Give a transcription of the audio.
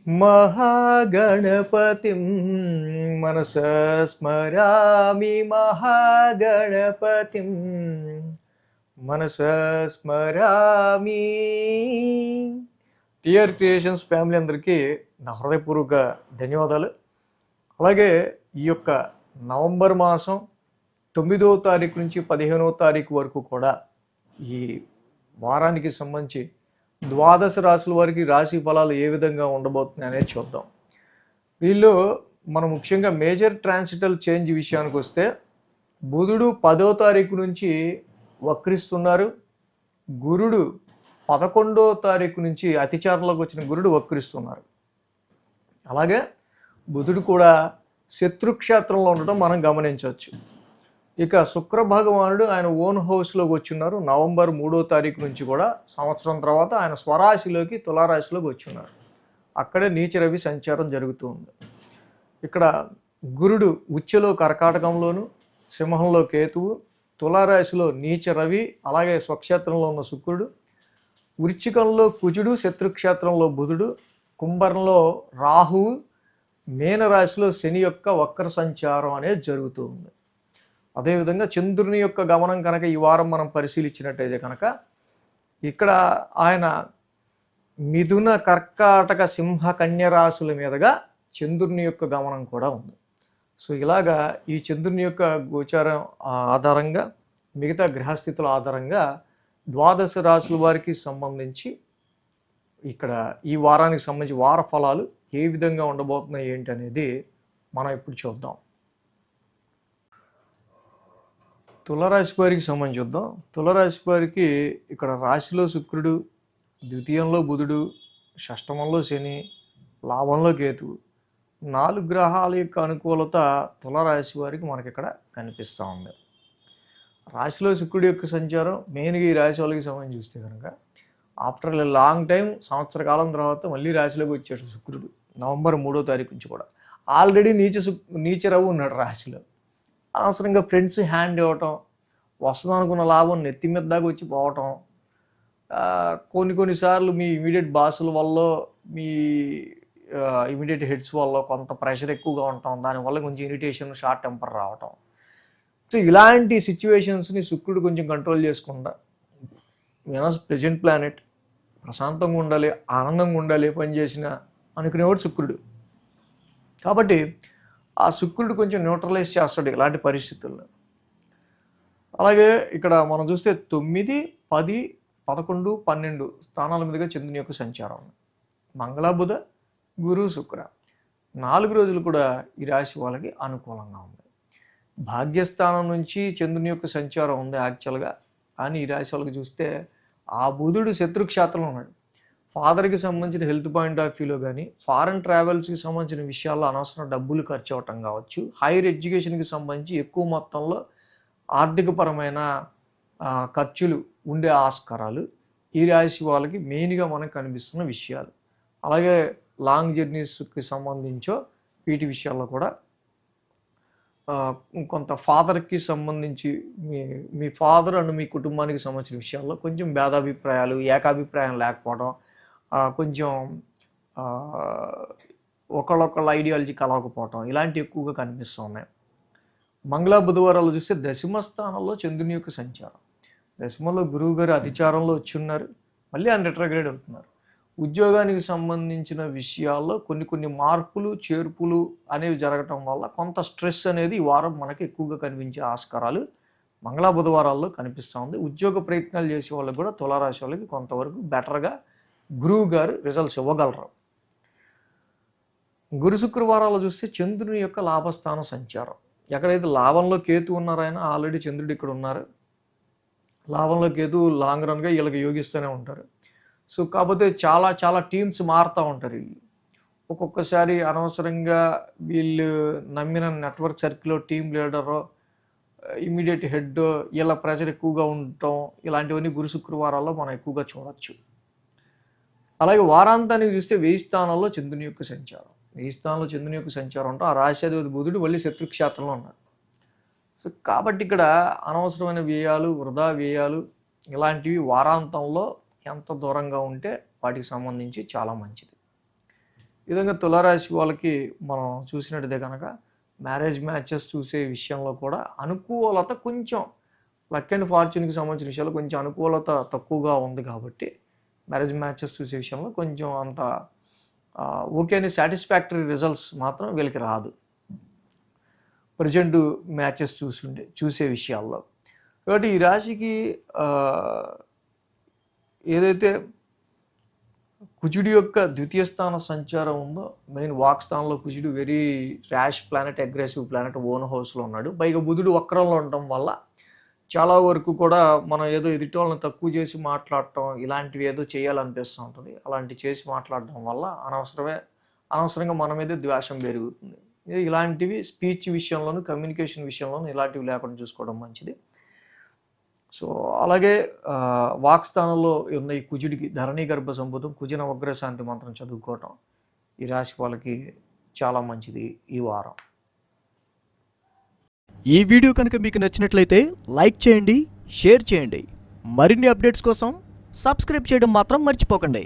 महागणपतिं मनसा स्मरामि महागणपतिं మనసా స్మరామి. TR creations family అందరికీ నా హృదయపూర్వక ధన్యవాదాలు. అలాగే ఈ యొక్క నవంబర్ మాసం 9వ తారీఖు నుంచి 15వ తారీఖు వరకు కూడా ఈ వారానికి సంబంధించి ద్వాదశ రాశుల వారికి రాశి ఫలాలు ఏ విధంగా ఉండబోతున్నాయి అనేది చూద్దాం. వీళ్ళు మనం ముఖ్యంగా మేజర్ ట్రాన్సిటల్ చేంజ్ విషయానికి వస్తే బుధుడు 10వ తారీఖు నుంచి వక్రిస్తున్నారు. గురుడు 11వ తారీఖు నుంచి అతిచారంలోకి వచ్చిన గురుడు వక్రిస్తున్నారు. అలాగే బుధుడు కూడా శత్రుక్షేత్రంలో ఉండటం మనం గమనించవచ్చు. ఇక శుక్ర భగవానుడు ఆయన ఓన్ హౌస్లోకి వచ్చిన్నారు. నవంబర్ 3వ తారీఖు నుంచి కూడా సంవత్సరం తర్వాత ఆయన స్వరాశిలోకి తులారాశిలోకి వచ్చిన్నారు. అక్కడే నీచ రవి సంచారం జరుగుతూ ఉంది. ఇక్కడ గురుడు ఉచ్చలో కర్కాటకంలోను, సింహంలో కేతువు, తులారాశిలో నీచ రవి, అలాగే స్వక్షేత్రంలో ఉన్న శుక్రుడు, వృశ్చికంలో కుజుడు, శత్రుక్షేత్రంలో బుధుడు, కుంభంలో రాహువు, మీనరాశిలో శని యొక్క వక్ర సంచారం అనేది జరుగుతూ ఉంది. అదేవిధంగా చంద్రుని యొక్క గమనం కనుక ఈ వారం మనం పరిశీలించినట్టయితే కనుక ఇక్కడ ఆయన మిథున, కర్కాటక, సింహ, కన్య రాశుల మీదుగా చంద్రుని యొక్క గమనం కూడా ఉంది. సో ఇలాగా ఈ చంద్రుని యొక్క గోచారం ఆధారంగా, మిగతా గ్రహస్థితుల ఆధారంగా ద్వాదశ రాశుల వారికి సంబంధించి ఇక్కడ ఈ వారానికి సంబంధించి వార ఫలాలు ఏ విధంగా ఉండబోతున్నాయి ఏంటి అనేది మనం ఇప్పుడు చూద్దాం. తులరాశి వారికి సంబంధించి చూద్దాం. తులరాశి వారికి ఇక్కడ రాశిలో శుక్రుడు, ద్వితీయంలో బుధుడు, షష్టమంలో శని, లాభంలో కేతువు, 4 గ్రహాల యొక్క అనుకూలత తులరాశి వారికి మనకి ఇక్కడ కనిపిస్తూ ఉంది. రాశిలో శుక్రుడి యొక్క సంచారం మెయిన్గా ఈ రాశి వాళ్ళకి సంబంధించి చూస్తే కనుక ఆఫ్టర్ లాంగ్ టైం, సంవత్సర కాలం తర్వాత మళ్ళీ రాశిలోకి వచ్చాడు శుక్రుడు నవంబర్ 3వ తారీఖు నుంచి కూడా. ఆల్రెడీ నీచ రవి ఉన్నాడు రాశిలో. అనవసరంగా ఫ్రెండ్స్ హ్యాండ్ ఇవ్వటం, వస్తుంది అనుకున్న లాభం నెత్తి మీద దాకా వచ్చి పోవటం, కొన్నిసార్లు మీ ఇమీడియట్ బాసుల వల్ల, మీ ఇమీడియట్ హెడ్స్ వల్ల కొంత ప్రెషర్ ఎక్కువగా ఉండటం, దానివల్ల కొంచెం ఇరిటేషన్, షార్ట్ టెంపర్ రావటం. సో ఇలాంటి సిచ్యువేషన్స్ని శుక్రుడు కొంచెం కంట్రోల్ చేసుకుంటా, వీనస్ ప్రెజెంట్ ప్లానెట్, ప్రశాంతంగా ఉండాలి, ఆనందంగా ఉండాలి, పని చేసిన అనుకునేవాడు శుక్రుడు. కాబట్టి ఆ శుక్రుడు కొంచెం న్యూట్రలైజ్ చేస్తాడు ఇలాంటి పరిస్థితుల్లో. అలాగే ఇక్కడ మనం చూస్తే 9, 10, 11, 12 స్థానాల మీదుగా చంద్రుని యొక్క సంచారం ఉంది. మంగళ, బుధ, గురు, శుక్ర 4 రోజులు కూడా ఈ రాశి వాళ్ళకి అనుకూలంగా ఉంది. భాగ్యస్థానం నుంచి చంద్రుని యొక్క సంచారం ఉంది యాక్చువల్గా. కానీ ఈ రాశి వాళ్ళకి చూస్తే ఆ బుధుడు శత్రుక్షేత్రంలో ఉన్నాడు. ఫాదర్కి సంబంధించిన హెల్త్ పాయింట్ ఆఫ్ వ్యూలో కానీ, ఫారెన్ ట్రావెల్స్కి సంబంధించిన విషయాల్లో అనవసరం డబ్బులు ఖర్చు అవటం కావచ్చు, హైయర్ ఎడ్యుకేషన్కి సంబంధించి ఎక్కువ మొత్తంలో ఆర్థికపరమైన ఖర్చులు ఉండే ఆస్కారాలు ఈ రాశి వాళ్ళకి మెయిన్గా మనకు కనిపిస్తున్న విషయాలు. అలాగే లాంగ్ జర్నీస్కి సంబంధించో వీటి విషయాల్లో కూడా కొంత ఫాదర్కి సంబంధించి మీ ఫాదర్ అండ్ మీ కుటుంబానికి సంబంధించిన విషయాల్లో కొంచెం భేదాభిప్రాయాలు, ఏకాభిప్రాయం లేకపోవడం, కొంచెం ఒకళ్ళొకళ్ళ ఐడియాలజీ కలవకపోవటం ఇలాంటివి ఎక్కువగా కనిపిస్తూ ఉన్నాయి. మంగళ, బుధవారాలు చూస్తే దశమ స్థానంలో చంద్రుని యొక్క సంచారం, దశమంలో గురువు గారు అతిచారంలో వచ్చి ఉన్నారు, మళ్ళీ ఆయన రిట్రోగ్రేడ్ అవుతున్నారు. ఉద్యోగానికి సంబంధించిన విషయాల్లో కొన్ని మార్పులు, చేర్పులు అనేవి జరగటం వల్ల కొంత స్ట్రెస్ అనేది ఈ వారం మనకి ఎక్కువగా కనిపించే ఆస్కారాలు మంగళ, బుధవారాల్లో కనిపిస్తూ ఉంది. ఉద్యోగ ప్రయత్నాలు చేసే వాళ్ళకి కూడా తులారాశి వాళ్ళకి కొంతవరకు బెటర్గా గురువు గారు రిజల్ట్స్ ఇవ్వగలరు. గురు, శుక్రవారాలు చూస్తే చంద్రుని యొక్క లాభస్థాన సంచారం, ఎక్కడైతే లాభంలో కేతు ఉన్నారో ఆయన ఆల్రెడీ చంద్రుడు ఇక్కడ ఉన్నారు. లాభంలో కేతు లాంగ్ రన్గా వీళ్ళకి యోగిస్తూనే ఉంటారు. సో కాకపోతే చాలా టీమ్స్ మారుతూ ఉంటారు వీళ్ళు. ఒక్కొక్కసారి అనవసరంగా వీళ్ళు నమ్మిన నెట్వర్క్ సర్కిల్లో టీమ్ లీడరో, ఇమీడియట్ హెడ్, వీళ్ళ ప్రెషర్ ఎక్కువగా ఉండటం, ఇలాంటివన్నీ గురు, శుక్రవారాల్లో మనం ఎక్కువగా చూడవచ్చు. అలాగే వారాంతానికి చూస్తే 1000 స్థానాల్లో చంద్రుని యొక్క సంచారం, 1000 స్థానంలో చంద్రుని యొక్క సంచారం ఉంటాం. ఆ రాశ్యాధిపతి బుధుడు మళ్ళీ శత్రుక్షేత్రంలో ఉన్నాడు. సో కాబట్టి ఇక్కడ అనవసరమైన వ్యయాలు, వృధా వ్యయాలు ఇలాంటివి వారాంతంలో ఎంత దూరంగా ఉంటే వాటికి సంబంధించి చాలా మంచిది. ఈ విధంగా తులారాశి వాళ్ళకి మనం చూసినట్టయితే కనుక మ్యారేజ్ మ్యాచెస్ చూసే విషయంలో కూడా అనుకూలత కొంచెం లక్ అండ్ ఫార్చ్యూన్కి సంబంధించిన విషయాలు కొంచెం అనుకూలత తక్కువగా ఉంది కాబట్టి మ్యారేజ్ మ్యాచెస్ చూసే విషయంలో కొంచెం అంత ఓకే అని సాటిస్ఫాక్టరీ రిజల్ట్స్ మాత్రం వీళ్ళకి రాదు ప్రజెంట్ మ్యాచెస్ చూసే విషయాల్లో. కాబట్టి ఈ రాశికి ఏదైతే కుజుడి యొక్క ద్వితీయ స్థాన సంచారం ఉందో, మెయిన్ వాక్ స్థానంలో కుజుడు very rash planet, aggressive planet, own హౌస్లో ఉన్నాడు. పైగా బుధుడు వక్రంలో ఉండటం వల్ల చాలా వరకు కూడా మనం ఏదో ఎదుటి వాళ్ళని తక్కువ చేసి మాట్లాడటం ఇలాంటివి ఏదో చేయాలనిపిస్తూ ఉంటుంది. అలాంటివి చేసి మాట్లాడటం వల్ల అనవసరంగా మన మీద ద్వేషం పెరుగుతుంది. ఇలాంటివి స్పీచ్ విషయంలోనూ కమ్యూనికేషన్ విషయంలోనూ ఇలాంటివి లేకుండా చూసుకోవడం మంచిది. సో అలాగే వాక్ స్థానంలో ఉన్న ఈ కుజుడికి ధరణి గర్భ సంభూతం కుజ నవగ్రహ శాంతి మంత్రం చదువుకోవటం ఈ రాశి వాళ్ళకి చాలా మంచిది ఈ వారం. ఈ వీడియో కనుక మీకు నచ్చినట్లయితే లైక్ చేయండి, షేర్ చేయండి. మరిన్ని అప్డేట్స్ కోసం సబ్స్క్రైబ్ చేయడం మాత్రం మర్చిపోకండి.